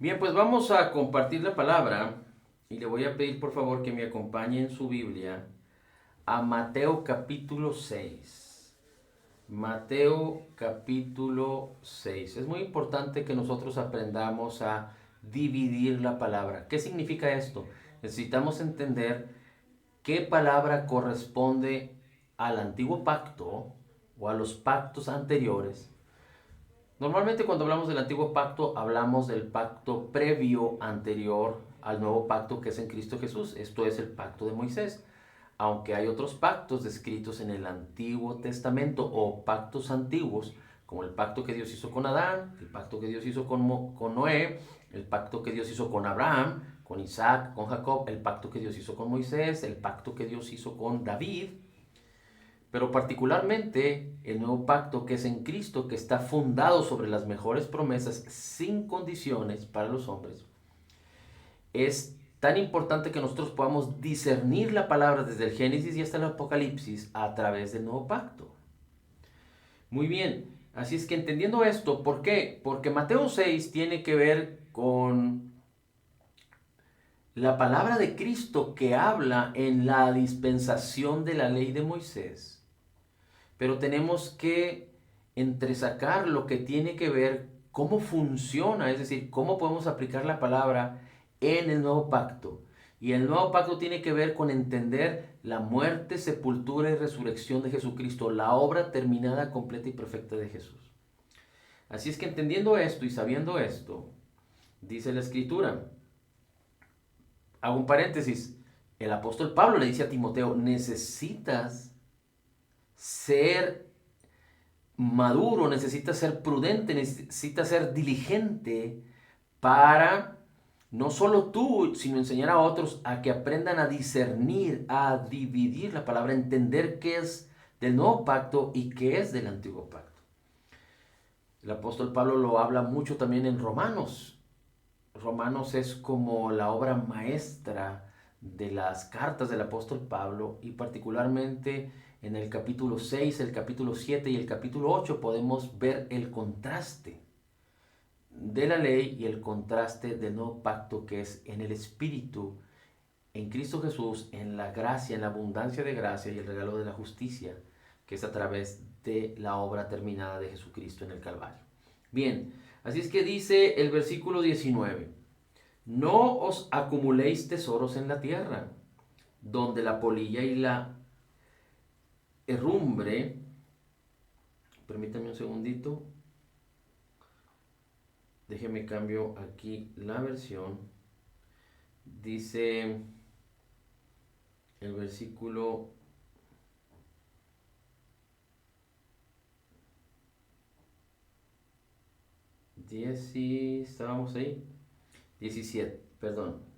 Bien, pues vamos a compartir la palabra y le voy a pedir por favor que me acompañe en su Biblia a Mateo capítulo 6. Mateo capítulo 6. Es muy importante que nosotros aprendamos a dividir la palabra. ¿Qué significa esto? Necesitamos entender qué palabra corresponde al antiguo pacto o a los pactos anteriores. Normalmente cuando hablamos del antiguo pacto hablamos del pacto previo anterior al nuevo pacto que es en Cristo Jesús. Esto es el pacto de Moisés. Aunque hay otros pactos descritos en el Antiguo Testamento o pactos antiguos, como el pacto que Dios hizo con Adán, el pacto que Dios hizo con Noé, el pacto que Dios hizo con Abraham, con Isaac, con Jacob, el pacto que Dios hizo con Moisés, el pacto que Dios hizo con David, pero particularmente el nuevo pacto que es en Cristo, que está fundado sobre las mejores promesas sin condiciones para los hombres. Es tan importante que nosotros podamos discernir la palabra desde el Génesis y hasta el Apocalipsis a través del nuevo pacto. Muy bien, así es que entendiendo esto, ¿por qué? Porque Mateo 6 tiene que ver con la palabra de Cristo que habla en la dispensación de la ley de Moisés. Pero tenemos que entresacar lo que tiene que ver cómo funciona, es decir, cómo podemos aplicar la palabra en el nuevo pacto. Y el nuevo pacto tiene que ver con entender la muerte, sepultura y resurrección de Jesucristo, la obra terminada, completa y perfecta de Jesús. Así es que entendiendo esto y sabiendo esto, dice la Escritura, hago un paréntesis, el apóstol Pablo le dice a Timoteo, necesitas ser maduro, necesita ser prudente, necesita ser diligente para no solo tú, sino enseñar a otros a que aprendan a discernir, a dividir la palabra, a entender qué es del nuevo pacto y qué es del antiguo pacto. El apóstol Pablo lo habla mucho también en Romanos. Romanos es como la obra maestra de las cartas del apóstol Pablo y particularmente en el capítulo 6, el capítulo 7 y el capítulo 8 podemos ver el contraste de la ley y el contraste del nuevo pacto que es en el Espíritu, en Cristo Jesús, en la gracia, en la abundancia de gracia y el regalo de la justicia, que es a través de la obra terminada de Jesucristo en el Calvario. Bien, así es que dice el versículo 19, no os acumuléis tesoros en la tierra, donde la polilla y la herrumbre, permítame un segundito, déjeme cambio aquí la versión, dice el versículo 10, estábamos ahí, 17, perdón,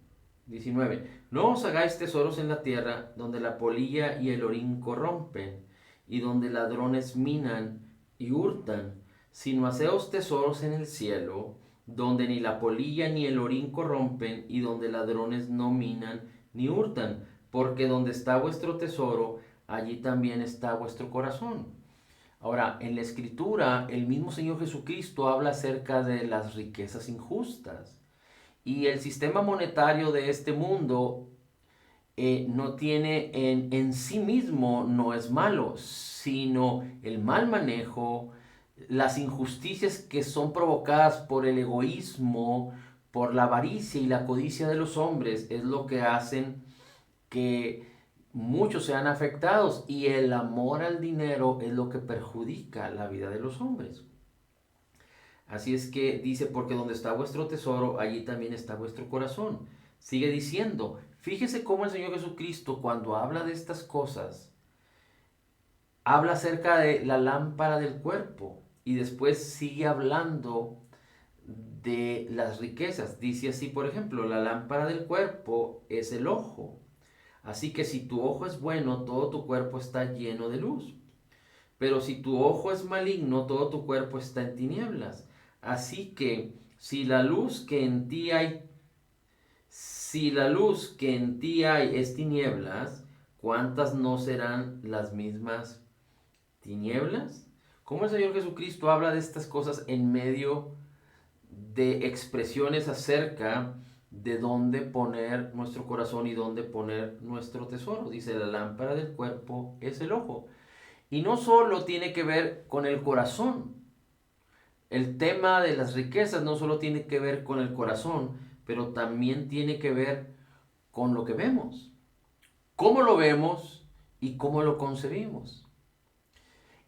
19. No os hagáis tesoros en la tierra donde la polilla y el orín corrompen y donde ladrones minan y hurtan, sino haceos tesoros en el cielo donde ni la polilla ni el orín corrompen y donde ladrones no minan ni hurtan, porque donde está vuestro tesoro, allí también está vuestro corazón. Ahora, en la escritura, el mismo Señor Jesucristo habla acerca de las riquezas injustas. Y el sistema monetario de este mundo no tiene en sí mismo, no es malo, sino el mal manejo, las injusticias que son provocadas por el egoísmo, por la avaricia y la codicia de los hombres, es lo que hacen que muchos sean afectados y el amor al dinero es lo que perjudica la vida de los hombres. Así es que dice, porque donde está vuestro tesoro, allí también está vuestro corazón. Sigue diciendo, fíjese cómo el Señor Jesucristo cuando habla de estas cosas, habla acerca de la lámpara del cuerpo y después sigue hablando de las riquezas. Dice así, por ejemplo, la lámpara del cuerpo es el ojo. Así que si tu ojo es bueno, todo tu cuerpo está lleno de luz. Pero si tu ojo es maligno, todo tu cuerpo está en tinieblas. Así que si la luz que en ti hay es tinieblas, ¿cuántas no serán las mismas tinieblas? ¿Cómo el Señor Jesucristo habla de estas cosas en medio de expresiones acerca de dónde poner nuestro corazón y dónde poner nuestro tesoro. Dice, la lámpara del cuerpo es el ojo. Y no solo tiene que ver con el corazón. El tema de las riquezas no solo tiene que ver con el corazón, pero también tiene que ver con lo que vemos. Cómo lo vemos y cómo lo concebimos.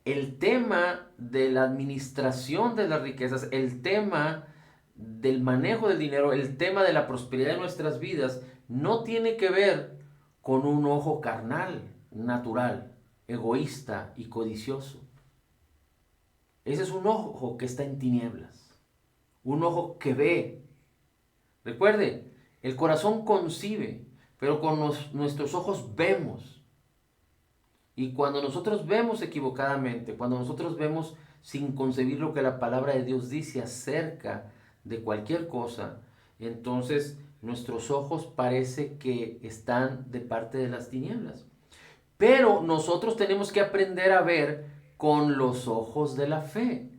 El tema de la administración de las riquezas, el tema del manejo del dinero, el tema de la prosperidad de nuestras vidas, no tiene que ver con un ojo carnal, natural, egoísta y codicioso. Ese es un ojo que está en tinieblas, un ojo que ve. Recuerde, el corazón concibe, pero con nuestros ojos vemos. Y cuando nosotros vemos equivocadamente, cuando nosotros vemos sin concebir lo que la palabra de Dios dice acerca de cualquier cosa, entonces nuestros ojos parece que están de parte de las tinieblas. Pero nosotros tenemos que aprender a ver con los ojos de la fe.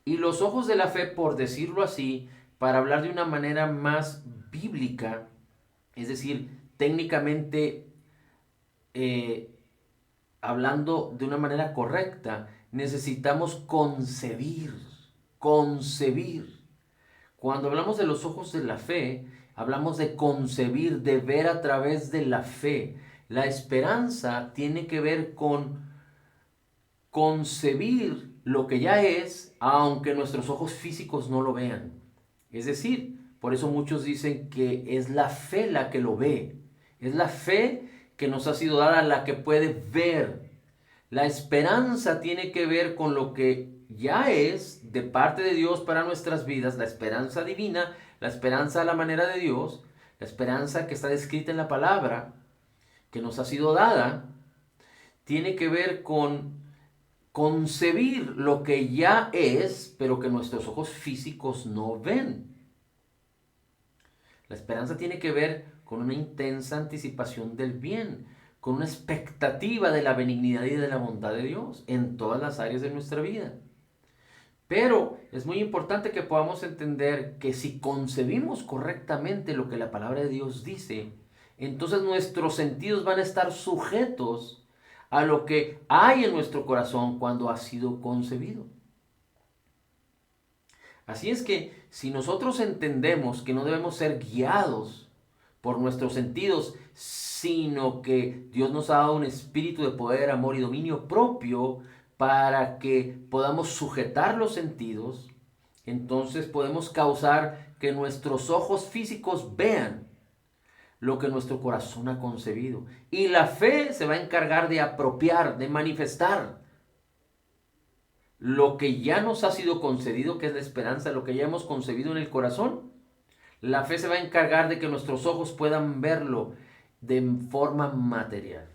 Y los ojos de la fe, por decirlo así, para hablar de una manera más bíblica, es decir, técnicamente hablando de una manera correcta, necesitamos concebir, concebir. Cuando hablamos de los ojos de la fe, hablamos de concebir, de ver a través de la fe. La esperanza tiene que ver con concebir lo que ya es, aunque nuestros ojos físicos no lo vean. Es decir, por eso muchos dicen que es la fe la que lo ve. Es la fe que nos ha sido dada la que puede ver. La esperanza tiene que ver con lo que ya es de parte de Dios para nuestras vidas, la esperanza divina, la esperanza a la manera de Dios, la esperanza que está descrita en la palabra, que nos ha sido dada, tiene que ver con concebir lo que ya es, pero que nuestros ojos físicos no ven. La esperanza tiene que ver con una intensa anticipación del bien, con una expectativa de la benignidad y de la bondad de Dios en todas las áreas de nuestra vida. Pero es muy importante que podamos entender que si concebimos correctamente lo que la palabra de Dios dice, entonces nuestros sentidos van a estar sujetos a lo que hay en nuestro corazón cuando ha sido concebido. Así es que si nosotros entendemos que no debemos ser guiados por nuestros sentidos, sino que Dios nos ha dado un espíritu de poder, amor y dominio propio para que podamos sujetar los sentidos, entonces podemos causar que nuestros ojos físicos vean lo que nuestro corazón ha concebido. Y la fe se va a encargar de apropiar, de manifestar lo que ya nos ha sido concedido, que es la esperanza, lo que ya hemos concebido en el corazón. La fe se va a encargar de que nuestros ojos puedan verlo de forma material.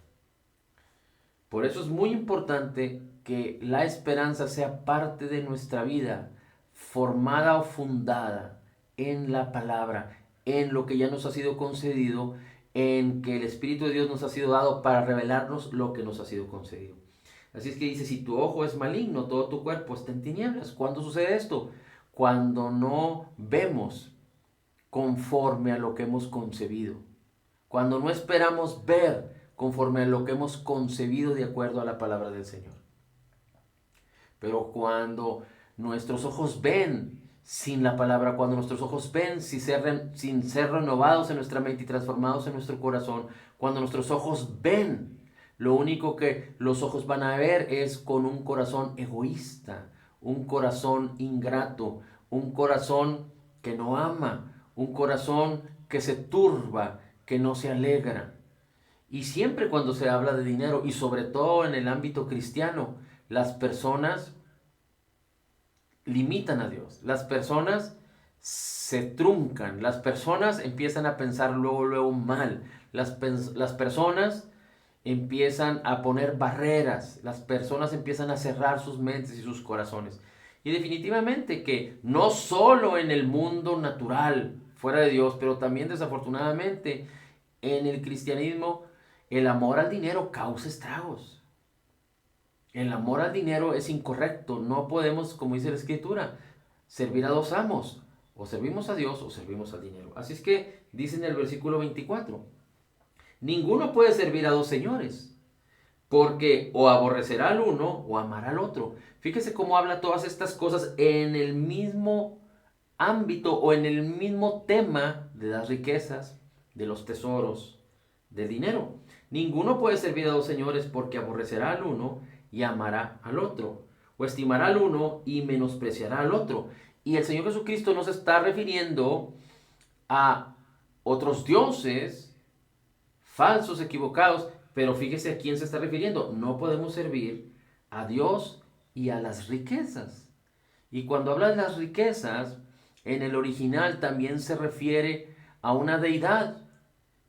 Por eso es muy importante que la esperanza sea parte de nuestra vida, formada o fundada en la palabra, en lo que ya nos ha sido concedido, en que el Espíritu de Dios nos ha sido dado para revelarnos lo que nos ha sido concedido. Así es que dice, si tu ojo es maligno, todo tu cuerpo está en tinieblas. ¿Cuándo sucede esto? Cuando no vemos conforme a lo que hemos concebido. Cuando no esperamos ver conforme a lo que hemos concebido de acuerdo a la palabra del Señor. Pero cuando nuestros ojos ven sin la palabra, cuando nuestros ojos ven sin ser renovados en nuestra mente y transformados en nuestro corazón, cuando nuestros ojos ven, lo único que los ojos van a ver es con un corazón egoísta, un corazón ingrato, un corazón que no ama, un corazón que se turba, que no se alegra. Y siempre cuando se habla de dinero, y sobre todo en el ámbito cristiano, las personas limitan a Dios. Las personas se truncan. Las personas empiezan a pensar luego mal. Las personas empiezan a poner barreras. Las personas empiezan a cerrar sus mentes y sus corazones. Y definitivamente que no solo en el mundo natural, fuera de Dios, pero también desafortunadamente en el cristianismo, el amor al dinero causa estragos. El amor al dinero es incorrecto. No podemos, como dice la Escritura, servir a dos amos. O servimos a Dios o servimos al dinero. Así es que dice en el versículo 24, ninguno puede servir a dos señores, porque o aborrecerá al uno o amará al otro. Fíjese cómo habla todas estas cosas en el mismo ámbito o en el mismo tema de las riquezas, de los tesoros, del dinero. Ninguno puede servir a dos señores porque aborrecerá al uno y amará al otro, o estimará al uno y menospreciará al otro. Y el Señor Jesucristo no se está refiriendo a otros dioses falsos, equivocados, pero fíjese a quién se está refiriendo. No podemos servir a Dios y a las riquezas. Y cuando habla de las riquezas, en el original también se refiere a una deidad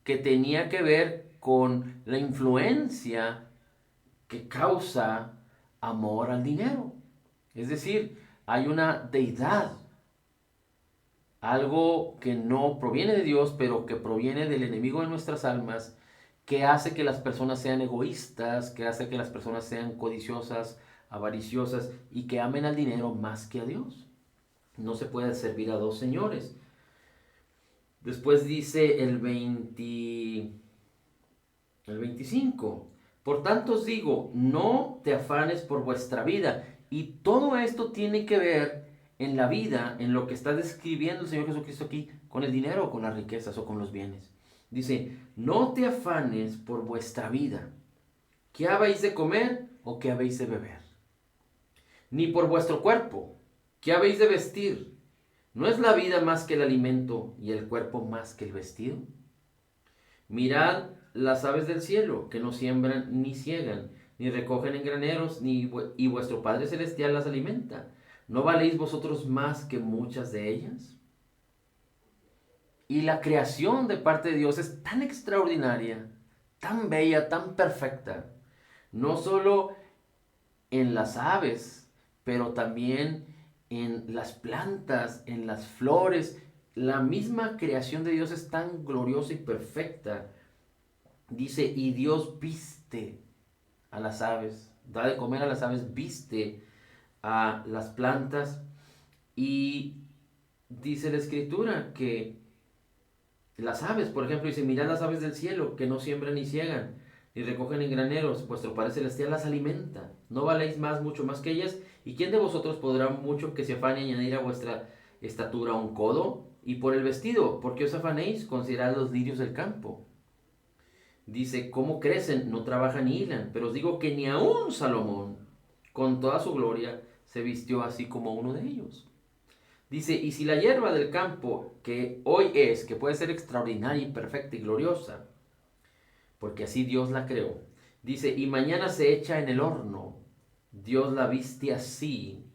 que tenía que ver con la influencia que causa amor al dinero. Es decir, hay una deidad, algo que no proviene de Dios, pero que proviene del enemigo de nuestras almas, que hace que las personas sean egoístas, que hace que las personas sean codiciosas, avariciosas y que amen al dinero más que a Dios. No se puede servir a dos señores. Después dice el 25. Por tanto os digo, no te afanes por vuestra vida. Y todo esto tiene que ver en la vida, en lo que está describiendo el Señor Jesucristo aquí, con el dinero o con las riquezas o con los bienes. Dice, no te afanes por vuestra vida. ¿Qué habéis de comer o qué habéis de beber? Ni por vuestro cuerpo. ¿Qué habéis de vestir? ¿No es la vida más que el alimento y el cuerpo más que el vestido? Mirad las aves del cielo, que no siembran ni ciegan, ni recogen en graneros, y vuestro Padre Celestial las alimenta. ¿No valéis vosotros más que muchas de ellas? Y la creación de parte de Dios es tan extraordinaria, tan bella, tan perfecta. No solo en las aves, pero también en las plantas, en las flores. La misma creación de Dios es tan gloriosa y perfecta. Dice, y Dios viste a las aves, da de comer a las aves, viste a las plantas. Y dice la escritura que las aves, por ejemplo, dice, mirad las aves del cielo, que no siembran ni ciegan, ni recogen en graneros, vuestro Padre Celestial las alimenta. ¿No valéis más, mucho más que ellas? ¿Y quién de vosotros podrá mucho que se afane añadir a vuestra estatura un codo? Y por el vestido, ¿por qué os afanéis? Considerad los lirios del campo. Dice, ¿cómo crecen? No trabajan ni hilan. Pero os digo que ni aun Salomón, con toda su gloria, se vistió así como uno de ellos. Dice, y si la hierba del campo, que hoy es, que puede ser extraordinaria y perfecta y gloriosa, porque así Dios la creó, dice, y mañana se echa en el horno, Dios la viste así,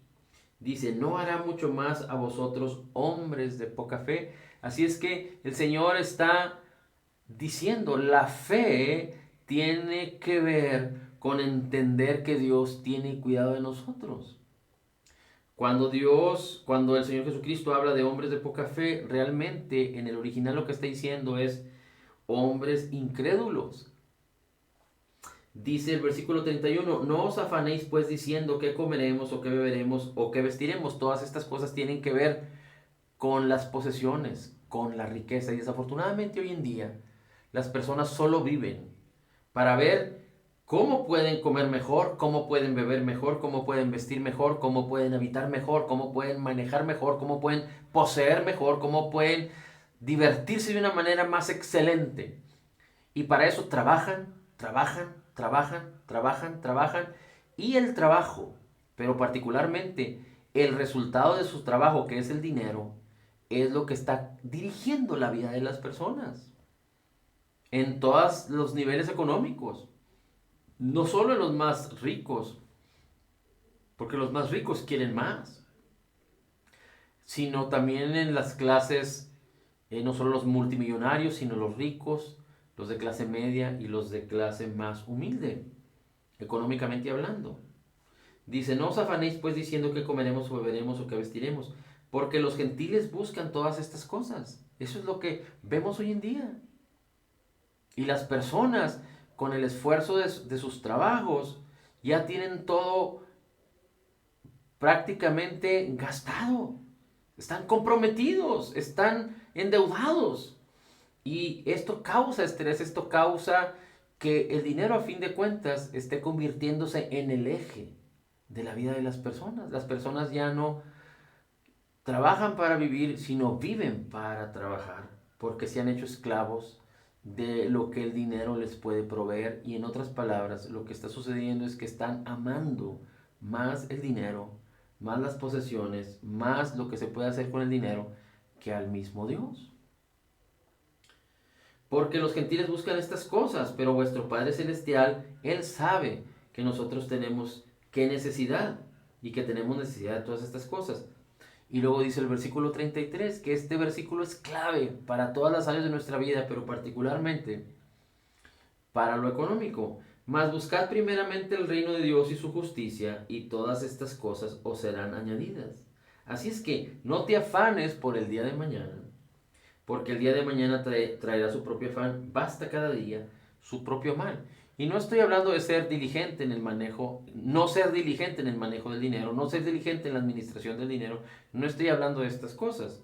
dice, ¿no hará mucho más a vosotros, hombres de poca fe? Así es que el Señor está diciendo, la fe tiene que ver con entender que Dios tiene cuidado de nosotros. Cuando el Señor Jesucristo habla de hombres de poca fe, realmente en el original lo que está diciendo es hombres incrédulos. Dice el versículo 31, no os afanéis pues diciendo qué comeremos o qué beberemos o qué vestiremos. Todas estas cosas tienen que ver con las posesiones, con la riqueza. Y desafortunadamente hoy en día las personas solo viven para ver cómo pueden comer mejor, cómo pueden beber mejor, cómo pueden vestir mejor, cómo pueden habitar mejor, cómo pueden manejar mejor, cómo pueden poseer mejor, cómo pueden divertirse de una manera más excelente. Y para eso trabajan, trabajan, trabajan, trabajan, trabajan. Y el trabajo, pero particularmente el resultado de su trabajo, que es el dinero, es lo que está dirigiendo la vida de las personas en todos los niveles económicos. No solo en los más ricos, porque los más ricos quieren más, sino también en las clases, no solo los multimillonarios, sino los ricos, los de clase media y los de clase más humilde, económicamente hablando. Dice, no os afanéis pues diciendo que comeremos o beberemos o que vestiremos, porque los gentiles buscan todas estas cosas. Eso es lo que vemos hoy en día. Y las personas, con el esfuerzo de sus trabajos, ya tienen todo prácticamente gastado. están comprometidos, están endeudados. Y esto causa estrés, esto causa que el dinero a fin de cuentas esté convirtiéndose en el eje de la vida de las personas. Las personas ya no trabajan para vivir, sino viven para trabajar, porque se han hecho esclavos de lo que el dinero les puede proveer. Y en otras palabras, lo que está sucediendo es que están amando más el dinero, más las posesiones, más lo que se puede hacer con el dinero, que al mismo Dios. Porque los gentiles buscan estas cosas, pero vuestro Padre Celestial, Él sabe que nosotros tenemos qué necesidad y que tenemos necesidad de todas estas cosas. Y luego dice el versículo 33, que este versículo es clave para todas las áreas de nuestra vida, pero particularmente para lo económico. Mas buscad primeramente el reino de Dios y su justicia, y todas estas cosas os serán añadidas. Así es que no te afanes por el día de mañana, porque el día de mañana traerá su propio afán. Basta cada día su propio mal. Y no estoy hablando de ser diligente en el manejo, no ser diligente en el manejo del dinero, no ser diligente en la administración del dinero. No estoy hablando de estas cosas,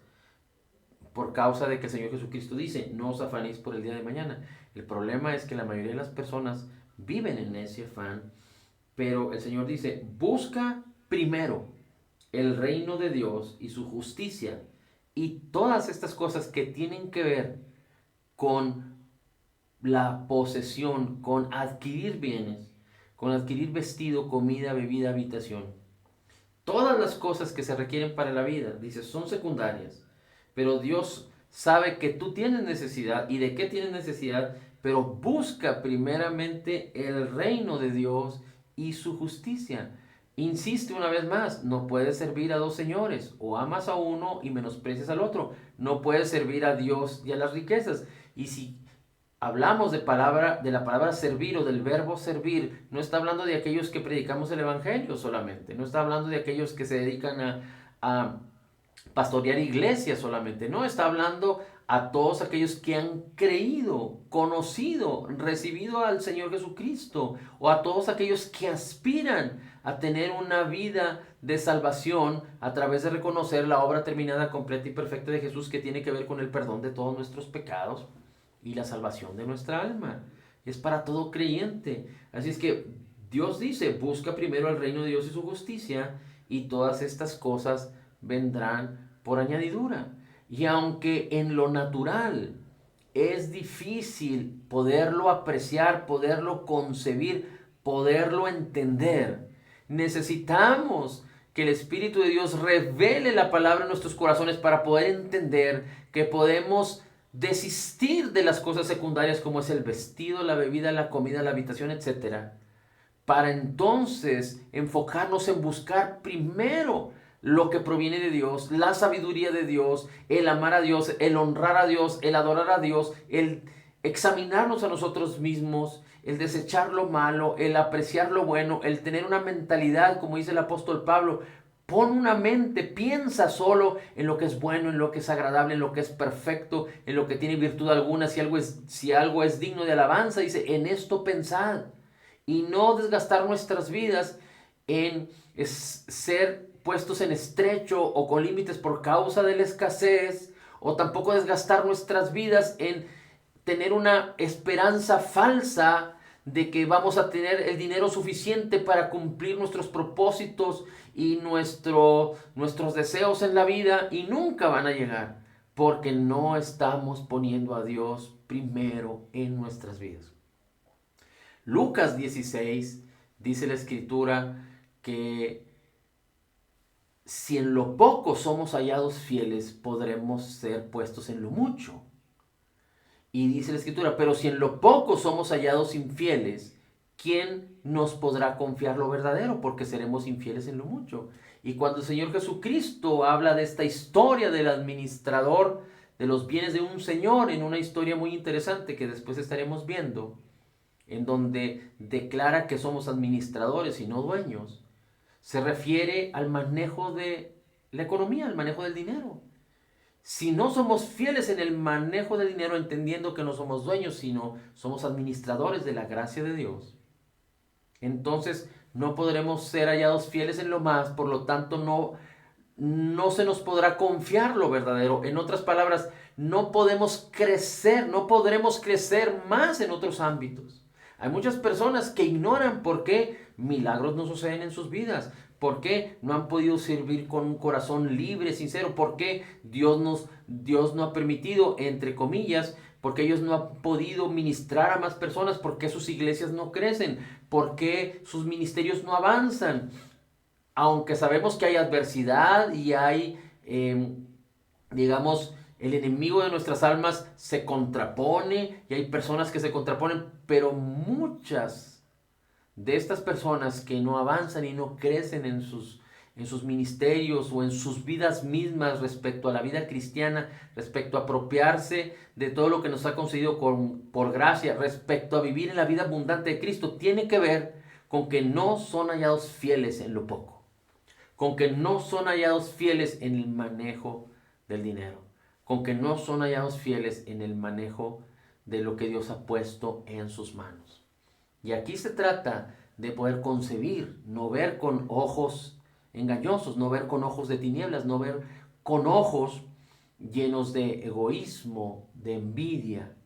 por causa de que el Señor Jesucristo dice, no os afanéis por el día de mañana. El problema es que la mayoría de las personas viven en ese afán, pero el Señor dice, busca primero el reino de Dios y su justicia, y todas estas cosas que tienen que ver con la posesión, con adquirir bienes, con adquirir vestido, comida, bebida, habitación. Todas las cosas que se requieren para la vida, dice, son secundarias, pero Dios sabe que tú tienes necesidad y de qué tienes necesidad, pero busca primeramente el reino de Dios y su justicia. Insiste una vez más, no puedes servir a dos señores, o amas a uno y menosprecias al otro. No puedes servir a Dios y a las riquezas. Y si hablamos de la palabra servir o del verbo servir, no está hablando de aquellos que predicamos el evangelio solamente, no está hablando de aquellos que se dedican a pastorear iglesias solamente, no, está hablando a todos aquellos que han creído, conocido, recibido al Señor Jesucristo, o a todos aquellos que aspiran a tener una vida de salvación a través de reconocer la obra terminada, completa y perfecta de Jesús, que tiene que ver con el perdón de todos nuestros pecados y la salvación de nuestra alma. Es para todo creyente. Así es que Dios dice, busca primero el reino de Dios y su justicia, y todas estas cosas vendrán por añadidura. Y aunque en lo natural es difícil poderlo apreciar, poderlo concebir, poderlo entender, necesitamos que el Espíritu de Dios revele la palabra en nuestros corazones para poder entender que podemos desistir de las cosas secundarias como es el vestido, la bebida, la comida, la habitación, etcétera, para entonces enfocarnos en buscar primero lo que proviene de Dios, la sabiduría de Dios, el amar a Dios, el honrar a Dios, el adorar a Dios, el examinarnos a nosotros mismos, el desechar lo malo, el apreciar lo bueno, el tener una mentalidad, como dice el apóstol Pablo. Pon una mente, piensa solo en lo que es bueno, en lo que es agradable, en lo que es perfecto, en lo que tiene virtud alguna. Si algo es digno de alabanza, dice, en esto pensad. Y no desgastar nuestras vidas en ser puestos en estrecho o con límites por causa de la escasez, o tampoco desgastar nuestras vidas en tener una esperanza falsa de que vamos a tener el dinero suficiente para cumplir nuestros propósitos y nuestros deseos en la vida, y nunca van a llegar porque no estamos poniendo a Dios primero en nuestras vidas. Lucas 16 dice la escritura que si en lo poco somos hallados fieles, podremos ser puestos en lo mucho. Y dice la escritura, pero si en lo poco somos hallados infieles, ¿quién nos podrá confiar lo verdadero? Porque seremos infieles en lo mucho. Y cuando el Señor Jesucristo habla de esta historia del administrador de los bienes de un señor, en una historia muy interesante que después estaremos viendo, en donde declara que somos administradores y no dueños, se refiere al manejo de la economía, al manejo del dinero. Si no somos fieles en el manejo del dinero, entendiendo que no somos dueños, sino somos administradores de la gracia de Dios, entonces no podremos ser hallados fieles en lo más, por lo tanto no no se nos podrá confiar lo verdadero. En otras palabras, no podemos crecer, no podremos crecer más en otros ámbitos. Hay muchas personas que ignoran por qué milagros no suceden en sus vidas, por qué no han podido servir con un corazón libre, sincero, por qué Dios no ha permitido, entre comillas, porque ellos no han podido ministrar a más personas, por qué sus iglesias no crecen, por qué sus ministerios no avanzan. Aunque sabemos que hay adversidad y hay, digamos, el enemigo de nuestras almas se contrapone y hay personas que se contraponen, pero muchas de estas personas que no avanzan y no crecen en sus ministerios o en sus vidas mismas respecto a la vida cristiana, respecto a apropiarse de todo lo que nos ha concedido por gracia, respecto a vivir en la vida abundante de Cristo, tiene que ver con que no son hallados fieles en lo poco, con que no son hallados fieles en el manejo del dinero, con que no son hallados fieles en el manejo de lo que Dios ha puesto en sus manos. Y aquí se trata de poder concebir, no ver con ojos engañosos, no ver con ojos de tinieblas, no ver con ojos llenos de egoísmo, de envidia,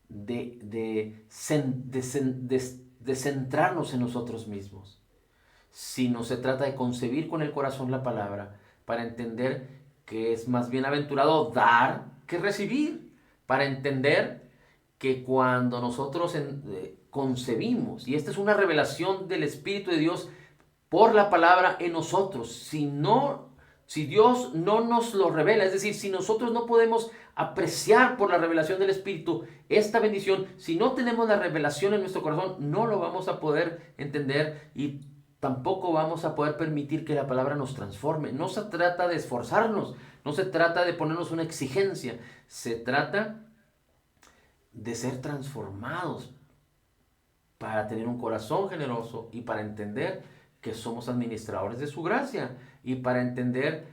de centrarnos en nosotros mismos, sino se trata de concebir con el corazón la palabra para entender que es más bienaventurado dar que recibir, para entender que cuando nosotros concebimos, y esta es una revelación del Espíritu de Dios por la palabra en nosotros, si Dios no nos lo revela, es decir, si nosotros no podemos apreciar por la revelación del Espíritu esta bendición, si no tenemos la revelación en nuestro corazón, no lo vamos a poder entender y tampoco vamos a poder permitir que la palabra nos transforme. No se trata de esforzarnos, no se trata de ponernos una exigencia, se trata de ser transformados para tener un corazón generoso y para entender que somos administradores de su gracia y para entender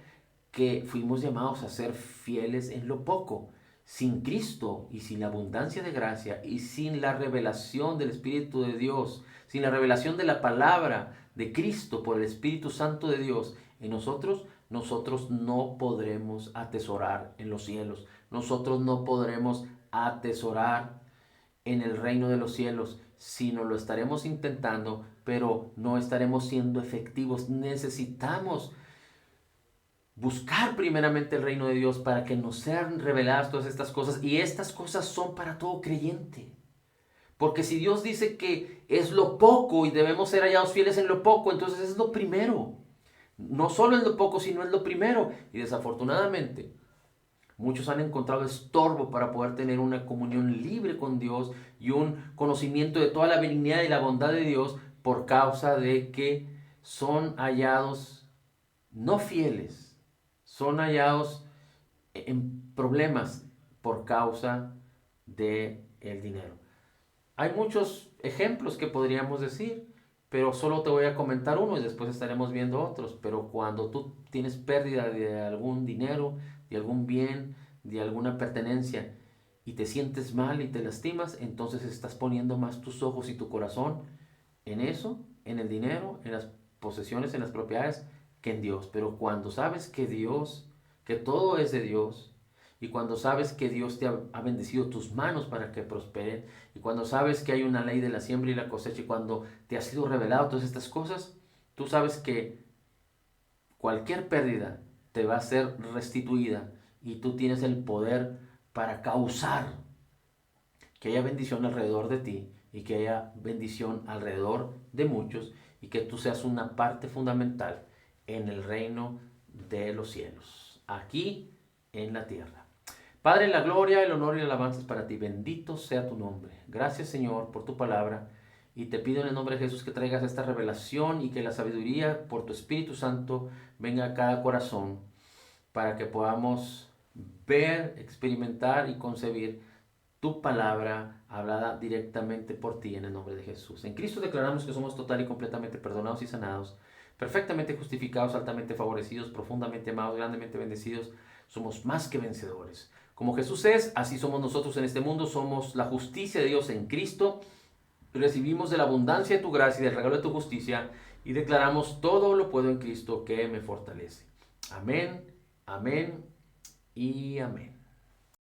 que fuimos llamados a ser fieles en lo poco. Sin Cristo y sin la abundancia de gracia y sin la revelación del Espíritu de Dios, sin la revelación de la palabra de Cristo por el Espíritu Santo de Dios en nosotros, nosotros no podremos atesorar en los cielos. Nosotros no podremos atesorar en el reino de los cielos, sino lo estaremos intentando, pero no estaremos siendo efectivos. Necesitamos buscar primeramente el reino de Dios para que nos sean reveladas todas estas cosas. Y estas cosas son para todo creyente. Porque si Dios dice que es lo poco y debemos ser hallados fieles en lo poco, entonces es lo primero. No solo es lo poco, sino es lo primero. Y desafortunadamente, muchos han encontrado estorbo para poder tener una comunión libre con Dios y un conocimiento de toda la benignidad y la bondad de Dios por causa de que son hallados no fieles, son hallados en problemas por causa del dinero. Hay muchos ejemplos que podríamos decir, pero solo te voy a comentar uno y después estaremos viendo otros. Pero cuando tú tienes pérdida de algún dinero, de algún bien, de alguna pertenencia y te sientes mal y te lastimas, entonces estás poniendo más tus ojos y tu corazón en eso, en el dinero, en las posesiones, en las propiedades, que en Dios. Pero cuando sabes que Dios, que todo es de Dios, y cuando sabes que Dios te ha bendecido tus manos para que prosperen, y cuando sabes que hay una ley de la siembra y la cosecha, y cuando te ha sido revelado todas estas cosas, tú sabes que cualquier pérdida te va a ser restituida y tú tienes el poder para causar que haya bendición alrededor de ti y que haya bendición alrededor de muchos y que tú seas una parte fundamental en el reino de los cielos, aquí en la tierra. Padre, la gloria, el honor y la alabanza es para ti. Bendito sea tu nombre. Gracias, Señor, por tu palabra. Y te pido en el nombre de Jesús que traigas esta revelación y que la sabiduría por tu Espíritu Santo venga a cada corazón para que podamos ver, experimentar y concebir tu palabra hablada directamente por ti en el nombre de Jesús. En Cristo declaramos que somos total y completamente perdonados y sanados, perfectamente justificados, altamente favorecidos, profundamente amados, grandemente bendecidos. Somos más que vencedores. Como Jesús es, así somos nosotros en este mundo. Somos la justicia de Dios en Cristo. Recibimos de la abundancia de tu gracia y del regalo de tu justicia y declaramos todo lo puedo en Cristo que me fortalece. Amén, amén y amén.